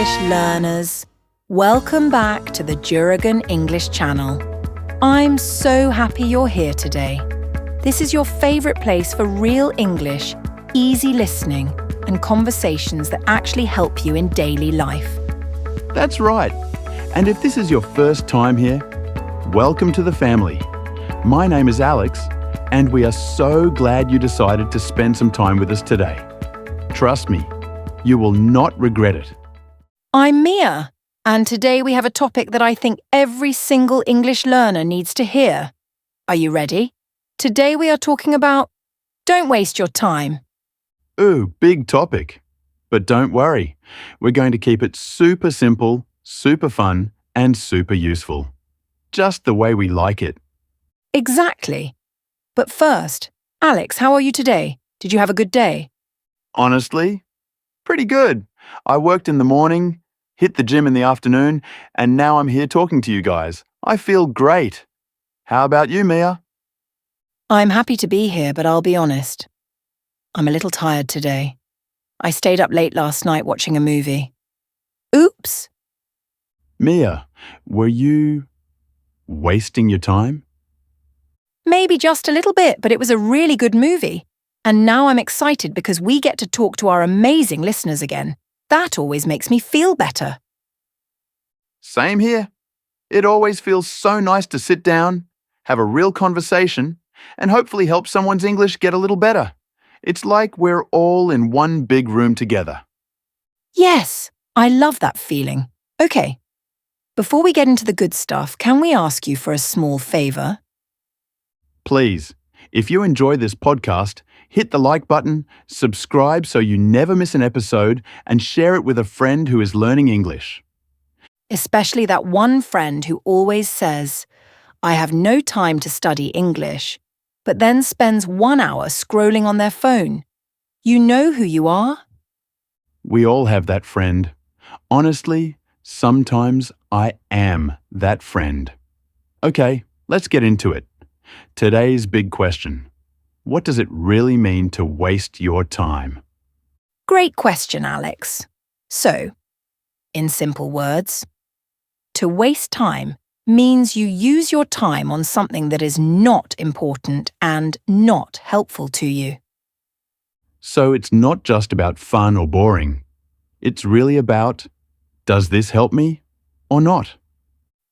English learners. Welcome back to the Jurgen English channel. I'm so happy you're here today. This is your favourite place for real English, easy listening, and conversations that actually help you in daily life. That's right. And if this is your first time here, welcome to the family. My name is Alex, and we are so glad you decided to spend some time with us today. Trust me, you will not regret it. I'm Mia, and today we have a topic that I think every single English learner needs to hear. Are you ready? Today we are talking about don't waste your time. Ooh, big topic. But don't worry, we're going to keep it super simple, super fun, and super useful. Just the way we like it. Exactly. But first, Alex, how are you today? Did you have a good day? Honestly, pretty good. I worked in the morning, hit the gym in the afternoon, and now I'm here talking to you guys. I feel great. How about you, Mia? I'm happy to be here, but I'll be honest. I'm a little tired today. I stayed up late last night watching a movie. Oops! Mia, were you wasting your time? Maybe just a little bit, but it was a really good movie. And now I'm excited because we get to talk to our amazing listeners again. That always makes me feel better. Same here. It always feels so nice to sit down, have a real conversation, and hopefully help someone's English get a little better. It's like we're all in one big room together. Yes, I love that feeling. Okay, before we get into the good stuff, can we ask you for a small favour? Please, if you enjoy this podcast, hit the like button, subscribe so you never miss an episode, and share it with a friend who is learning English. Especially that one friend who always says, I have no time to study English, but then spends 1 hour scrolling on their phone. You know who you are? We all have that friend. Honestly, sometimes I am that friend. Okay, let's get into it. Today's big question. What does it really mean to waste your time? Great question, Alex. So, in simple words, to waste time means you use your time on something that is not important and not helpful to you. So it's not just about fun or boring. It's really about, does this help me or not?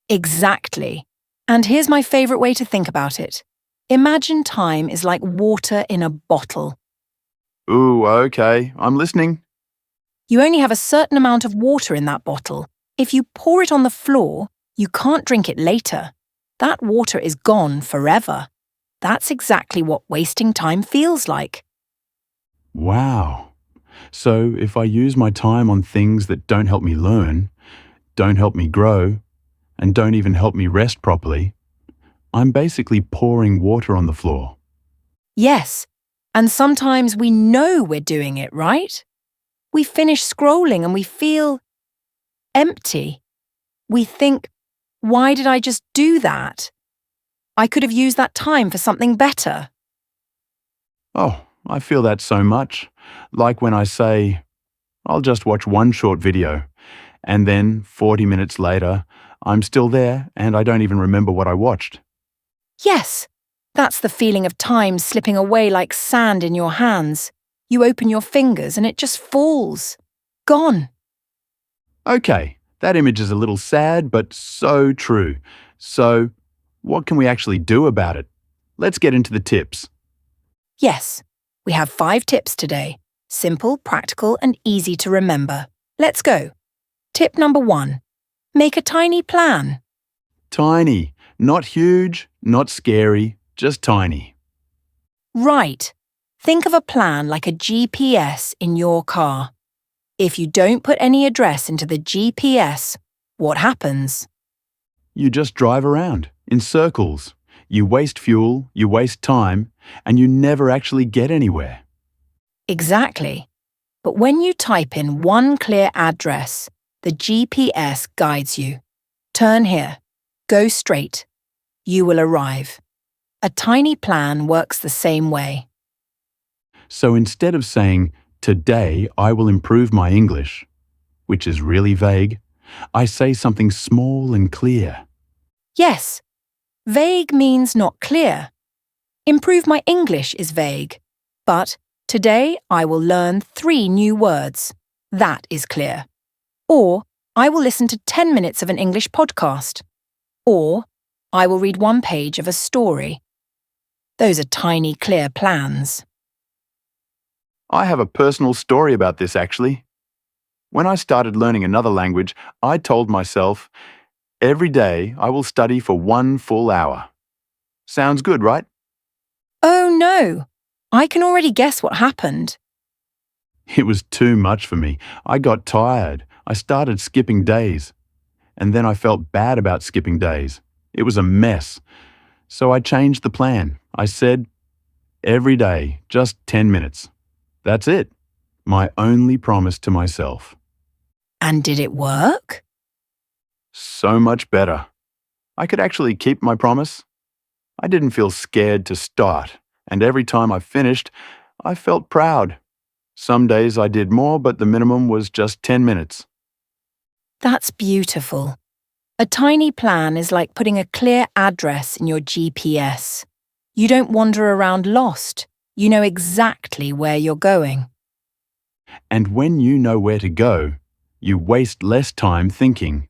Exactly. And here's my favourite way to think about it. Imagine time is like water in a bottle. Ooh, okay, I'm listening. You only have a certain amount of water in that bottle. If you pour it on the floor, you can't drink it later. That water is gone forever. That's exactly what wasting time feels like. Wow. So if I use my time on things that don't help me learn, don't help me grow, and don't even help me rest properly, I'm basically pouring water on the floor. Yes, and sometimes we know we're doing it, right? We finish scrolling and we feel empty. We think, why did I just do that? I could have used that time for something better. Oh, I feel that so much. Like when I say, I'll just watch one short video, and then 40 minutes later, I'm still there and I don't even remember what I watched. Yes, that's the feeling of time slipping away like sand in your hands. You open your fingers and it just falls. Gone. Okay, that image is a little sad, but so true. So, what can we actually do about it? Let's get into the tips. Yes, we have 5 tips today. Simple, practical, and easy to remember. Let's go. Tip number 1. Make a tiny plan. Tiny, not huge, not scary, just tiny. Right. Think of a plan like a GPS in your car. If you don't put any address into the GPS, what happens? You just drive around in circles. You waste fuel, you waste time, and you never actually get anywhere. Exactly. But when you type in one clear address, the GPS guides you. Turn here. Go straight. You will arrive. A tiny plan works the same way. So instead of saying, today I will improve my English, which is really vague, I say something small and clear. Yes, vague means not clear. Improve my English is vague. But today I will learn 3 new words. That is clear. Or I will listen to 10 minutes of an English podcast. Or I will read 1 page of a story. Those are tiny, clear plans. I have a personal story about this actually. When I started learning another language, I told myself, every day I will study for 1 full hour. Sounds good, right? Oh no! I can already guess what happened. It was too much for me. I got tired. I started skipping days. And then I felt bad about skipping days. It was a mess. So I changed the plan. I said, every day, just 10 minutes. That's it. My only promise to myself. And did it work? So much better. I could actually keep my promise. I didn't feel scared to start, and every time I finished, I felt proud. Some days I did more, but the minimum was just 10 minutes. That's beautiful. A tiny plan is like putting a clear address in your GPS. You don't wander around lost. You know exactly where you're going. And when you know where to go, you waste less time thinking,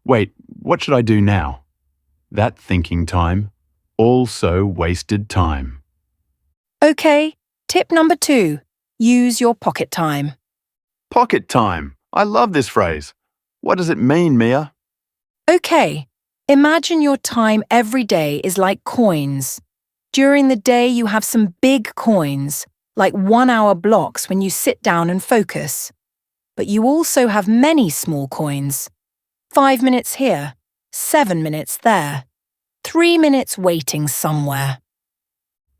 wait, what should I do now? That thinking time also wasted time. Okay, tip number 2. Use your pocket time. Pocket time. I love this phrase. What does it mean, Mia? Okay, imagine your time every day is like coins. During the day you have some big coins, like 1-hour blocks when you sit down and focus. But you also have many small coins. 5 minutes here, 7 minutes there, 3 minutes waiting somewhere.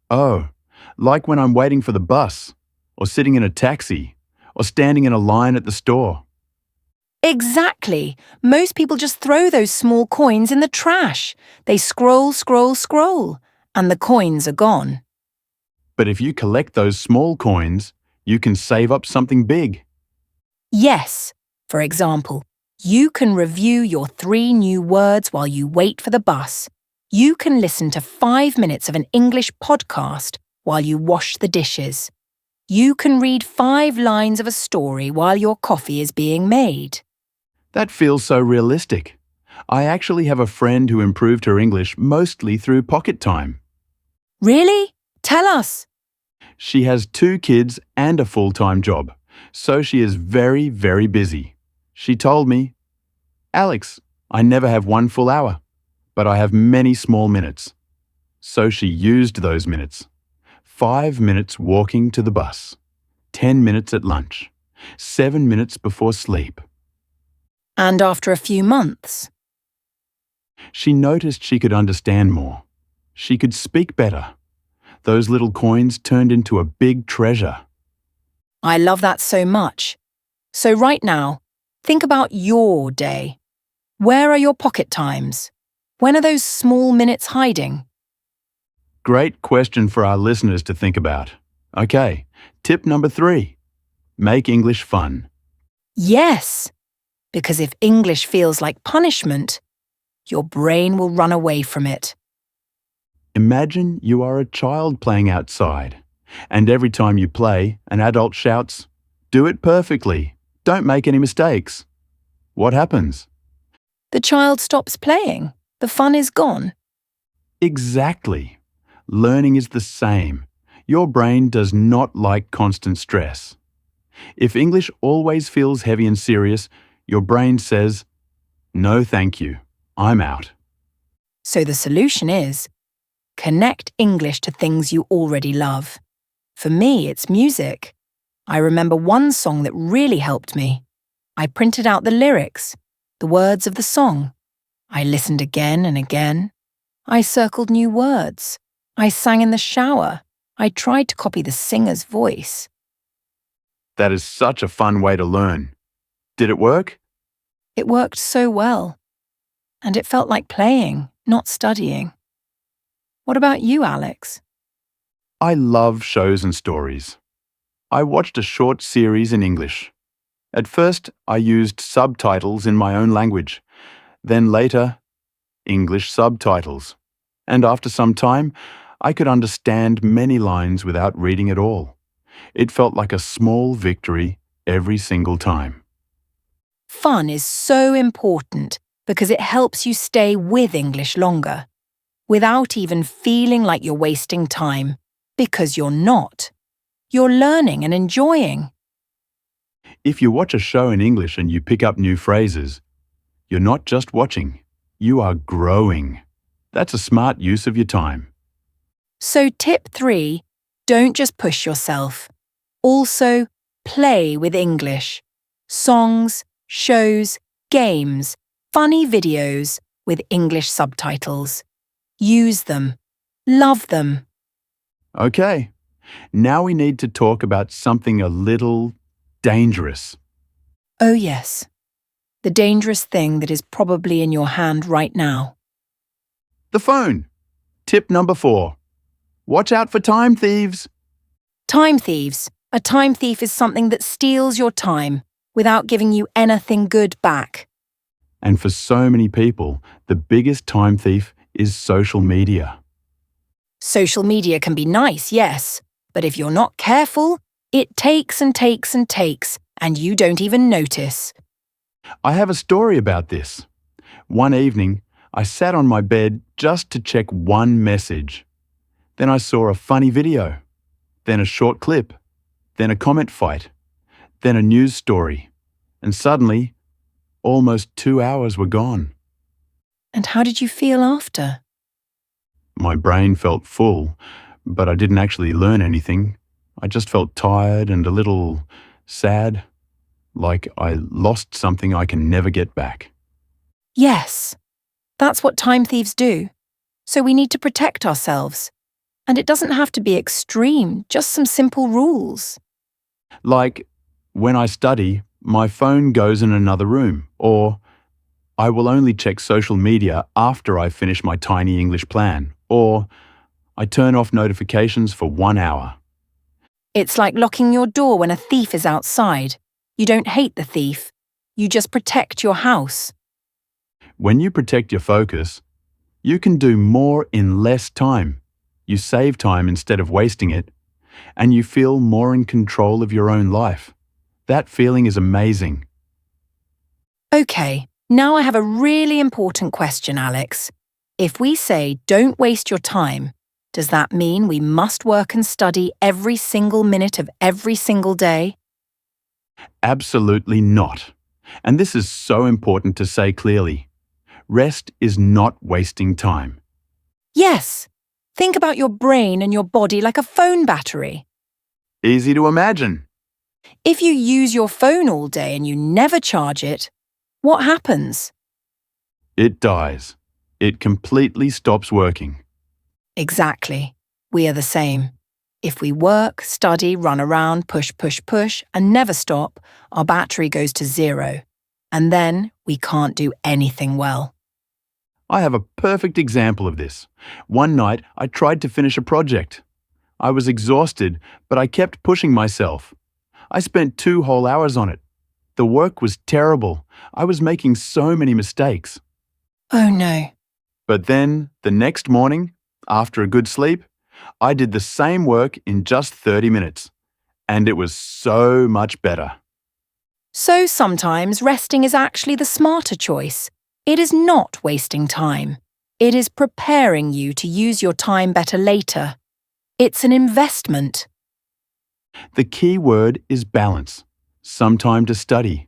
Oh, like when I'm waiting for the bus, or sitting in a taxi, or standing in a line at the store. Exactly. Most people just throw those small coins in the trash. They scroll, scroll, scroll, and the coins are gone. But if you collect those small coins, you can save up something big. Yes. For example, you can review your 3 new words while you wait for the bus. You can listen to 5 minutes of an English podcast while you wash the dishes. You can read 5 lines of a story while your coffee is being made. That feels so realistic. I actually have a friend who improved her English mostly through pocket time. Really? Tell us. She has 2 kids and a full-time job, so she is very, very busy. She told me, Alex, I never have 1 full hour, but I have many small minutes. So she used those minutes. 5 minutes walking to the bus, 10 minutes at lunch, 7 minutes before sleep. And after a few months? She noticed she could understand more. She could speak better. Those little coins turned into a big treasure. I love that so much. So right now, think about your day. Where are your pocket times? When are those small minutes hiding? Great question for our listeners to think about. Okay, tip number 3. Make English fun. Yes, because if English feels like punishment, your brain will run away from it. Imagine you are a child playing outside, and every time you play, an adult shouts, "Do it perfectly. Don't make any mistakes." What happens? The child stops playing. The fun is gone. Exactly. Learning is the same. Your brain does not like constant stress. If English always feels heavy and serious, your brain says, "No, thank you. I'm out." So the solution is, connect English to things you already love. For me, it's music. I remember one song that really helped me. I printed out the lyrics, the words of the song. I listened again and again. I circled new words. I sang in the shower. I tried to copy the singer's voice. That is such a fun way to learn. Did it work? It worked so well. And it felt like playing, not studying. What about you, Alex? I love shows and stories. I watched a short series in English. At first, I used subtitles in my own language. Then later, English subtitles. And after some time, I could understand many lines without reading at all. It felt like a small victory every single time. Fun is so important because it helps you stay with English longer, without even feeling like you're wasting time, because you're not. You're learning and enjoying. If you watch a show in English and you pick up new phrases, you're not just watching, you are growing. That's a smart use of your time. So tip 3, don't just push yourself. Also, play with English. Songs, shows, games, funny videos with English subtitles. Use them. Love them. Okay, now we need to talk about something a little dangerous. Oh yes, the dangerous thing that is probably in your hand right now. The phone. Tip number 4. Watch out for time thieves. Time thieves. A time thief is something that steals your time without giving you anything good back. And for so many people, the biggest time thief is social media. Social media can be nice, yes, but if you're not careful, it takes and takes and takes, and you don't even notice. I have a story about this. One evening, I sat on my bed just to check one message. Then I saw a funny video, then a short clip, then a comment fight, then a news story, and suddenly, almost 2 hours were gone. And how did you feel after? My brain felt full, but I didn't actually learn anything. I just felt tired and a little sad, like I lost something I can never get back. Yes, that's what time thieves do. So we need to protect ourselves. And it doesn't have to be extreme, just some simple rules. Like, when I study, my phone goes in another room, or I will only check social media after I finish my tiny English plan, or I turn off notifications for 1 hour. It's like locking your door when a thief is outside. You don't hate the thief. You just protect your house. When you protect your focus, you can do more in less time. You save time instead of wasting it, and you feel more in control of your own life. That feeling is amazing. Okay, now I have a really important question, Alex. If we say don't waste your time, does that mean we must work and study every single minute of every single day? Absolutely not. And this is so important to say clearly. Rest is not wasting time. Yes. Think about your brain and your body like a phone battery. Easy to imagine. If you use your phone all day and you never charge it, what happens? It dies. It completely stops working. Exactly. We are the same. If we work, study, run around, push, and never stop, our battery goes to 0. And then we can't do anything well. I have a perfect example of this. One night, I tried to finish a project. I was exhausted, but I kept pushing myself. I spent 2 whole hours on it. The work was terrible. I was making so many mistakes. Oh no. But then, the next morning, after a good sleep, I did the same work in just 30 minutes. And it was so much better. So sometimes resting is actually the smarter choice. It is not wasting time. It is preparing you to use your time better later. It's an investment. The key word is balance. Some time to study,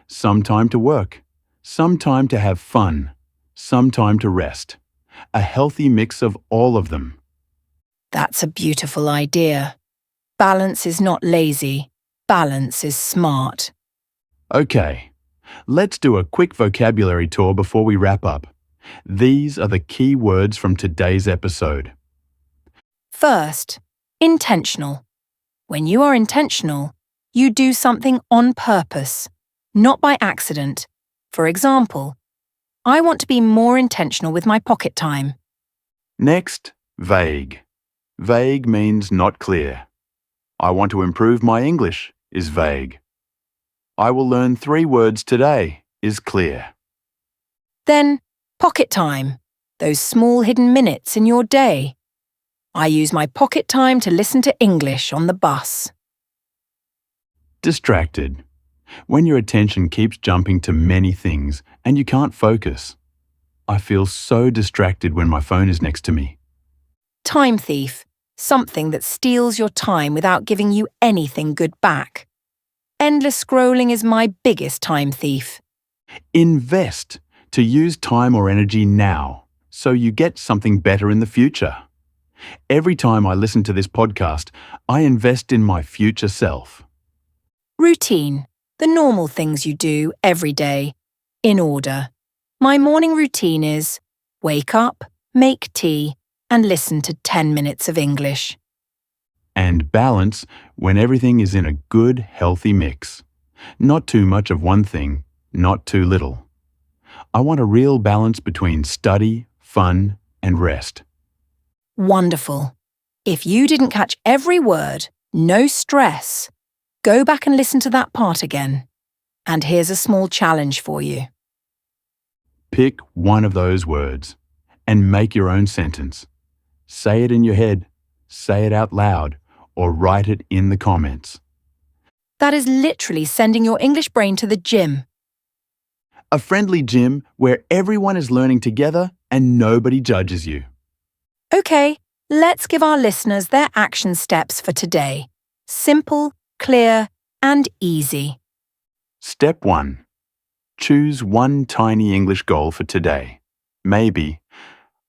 some time to work, some time to have fun, some time to rest. A healthy mix of all of them. That's a beautiful idea. Balance is not lazy. Balance is smart. Okay, let's do a quick vocabulary tour before we wrap up. These are the key words from today's episode. First, intentional. When you are intentional, you do something on purpose, not by accident. For example, I want to be more intentional with my pocket time. Next, vague. Vague means not clear. I want to improve my English is vague. I will learn 3 words today is clear. Then, pocket time, those small hidden minutes in your day. I use my pocket time to listen to English on the bus. Distracted. When your attention keeps jumping to many things and you can't focus. I feel so distracted when my phone is next to me. Time thief, something that steals your time without giving you anything good back. Endless scrolling is my biggest time thief. Invest to use time or energy now so you get something better in the future. Every time I listen to this podcast, I invest in my future self. Routine, the normal things you do every day, in order. My morning routine is wake up, make tea, and listen to 10 minutes of English. And balance when everything is in a good, healthy mix. Not too much of one thing, not too little. I want a real balance between study, fun, and rest. Wonderful. If you didn't catch every word, no stress. Go back and listen to that part again. And here's a small challenge for you. Pick one of those words and make your own sentence. Say it in your head, say it out loud, or write it in the comments. That is literally sending your English brain to the gym. A friendly gym where everyone is learning together and nobody judges you. Okay, let's give our listeners their action steps for today. Simple, clear, and easy. Step 1. Choose one tiny English goal for today. Maybe,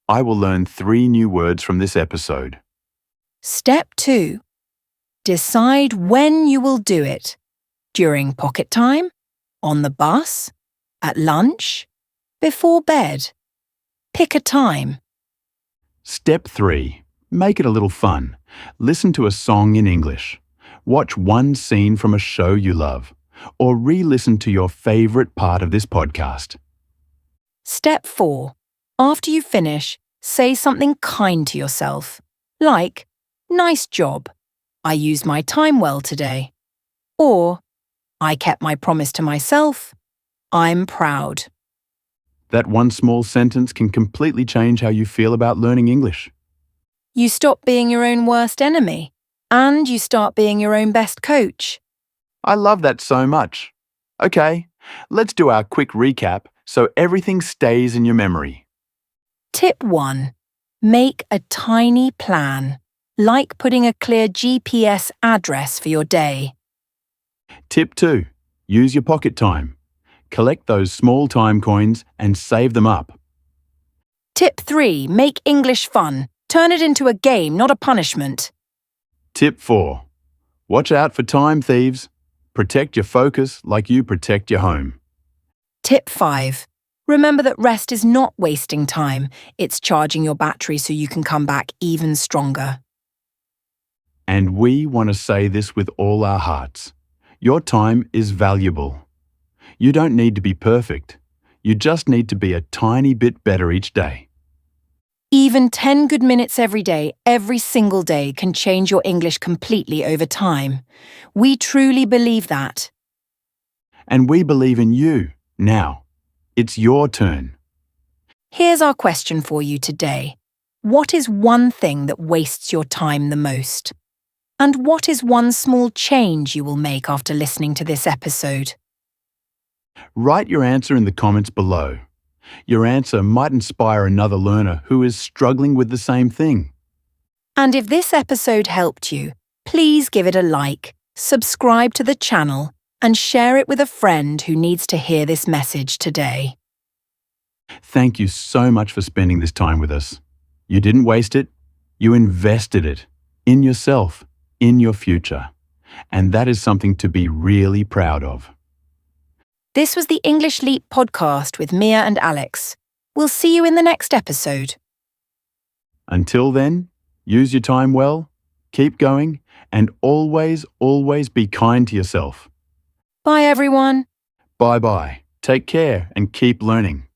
I will learn 3 new words from this episode. Step 2. Decide when you will do it. During pocket time, on the bus, at lunch, before bed. Pick a time. Step 3. Make it a little fun. Listen to a song in English. Watch one scene from a show you love. Or re-listen to your favourite part of this podcast. Step 4. After you finish, say something kind to yourself. Like, nice job. I used my time well today. Or, I kept my promise to myself. I'm proud. That one small sentence can completely change how you feel about learning English. You stop being your own worst enemy. And you start being your own best coach. I love that so much. Okay, let's do our quick recap so everything stays in your memory. Tip 1. Make a tiny plan, like putting a clear GPS address for your day. Tip 2. Use your pocket time. Collect those small time coins and save them up. Tip 3. Make English fun. Turn it into a game, not a punishment. Tip 4. Watch out for time thieves. Protect your focus like you protect your home. Tip 5. Remember that rest is not wasting time. It's charging your battery so you can come back even stronger. And we want to say this with all our hearts. Your time is valuable. You don't need to be perfect. You just need to be a tiny bit better each day. Even 10 good minutes every day, every single day, can change your English completely over time. We truly believe that. And we believe in you. Now, it's your turn. Here's our question for you today. What is one thing that wastes your time the most? And what is one small change you will make after listening to this episode? Write your answer in the comments below. Your answer might inspire another learner who is struggling with the same thing. And if this episode helped you, please give it a like, subscribe to the channel, and share it with a friend who needs to hear this message today. Thank you so much for spending this time with us. You didn't waste it. You invested it in yourself, in your future. And that is something to be really proud of. This was the English Leap podcast with Mia and Alex. We'll see you in the next episode. Until then, use your time well, keep going, and always, always be kind to yourself. Bye, everyone. Bye-bye. Take care and keep learning.